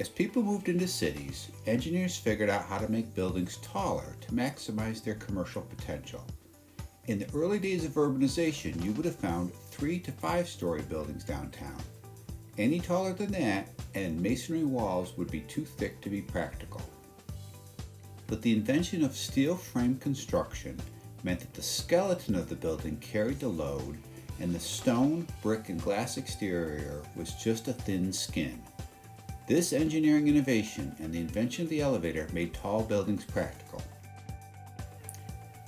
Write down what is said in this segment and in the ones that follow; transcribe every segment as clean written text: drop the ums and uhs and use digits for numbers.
As people moved into cities, engineers figured out how to make buildings taller to maximize their commercial potential. In the early days of urbanization, you would have found 3 to 5-story buildings downtown. Any taller than that, and masonry walls would be too thick to be practical. But the invention of steel frame construction meant that the skeleton of the building carried the load, and the stone, brick, and glass exterior was just a thin skin. This engineering innovation and the invention of the elevator made tall buildings practical.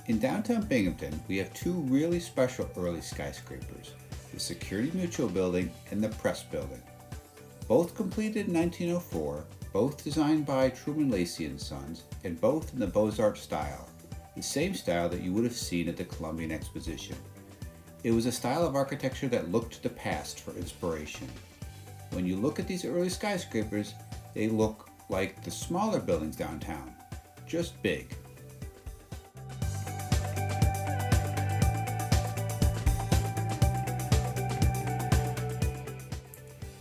In downtown Binghamton, we have 2 really special early skyscrapers, the Security Mutual Building and the Press Building. Both completed in 1904, both designed by Truman Lacey and Sons, and both in the Beaux-Arts style, the same style that you would have seen at the Columbian Exposition. It was a style of architecture that looked to the past for inspiration. When you look at these early skyscrapers, they look like the smaller buildings downtown, just big.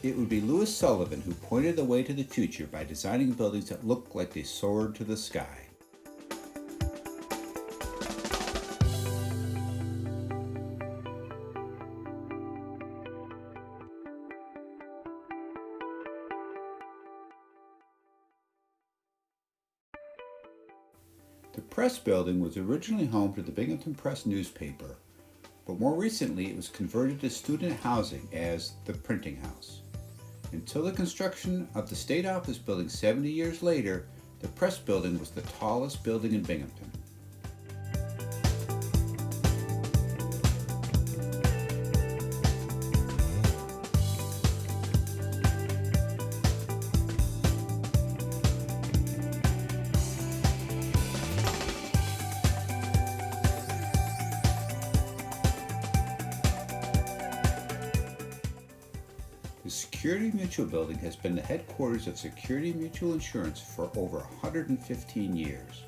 It would be Louis Sullivan who pointed the way to the future by designing buildings that looked like they soared to the sky. The Press Building was originally home to the Binghamton Press newspaper, but more recently it was converted to student housing as the Printing House. Until the construction of the State Office Building 70 years later, the Press Building was the tallest building in Binghamton. The Security Mutual Building has been the headquarters of Security Mutual Insurance for over 115 years.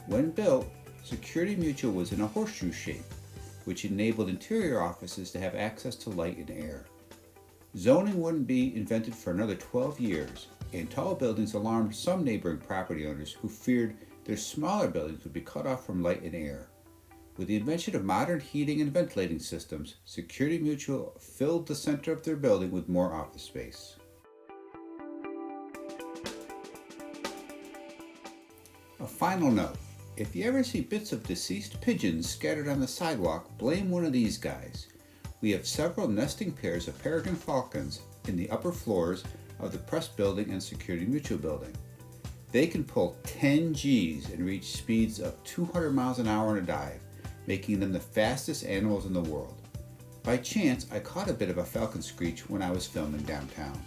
When built, Security Mutual was in a horseshoe shape, which enabled interior offices to have access to light and air. Zoning wouldn't be invented for another 12 years, and tall buildings alarmed some neighboring property owners who feared their smaller buildings would be cut off from light and air. With the invention of modern heating and ventilating systems, Security Mutual filled the center of their building with more office space. A final note. If you ever see bits of deceased pigeons scattered on the sidewalk, blame one of these guys. We have several nesting pairs of peregrine falcons in the upper floors of the Press Building and Security Mutual Building. They can pull 10 Gs and reach speeds of 200 miles an hour in a dive, making them the fastest animals in the world. By chance, I caught a bit of a falcon screech when I was filming downtown.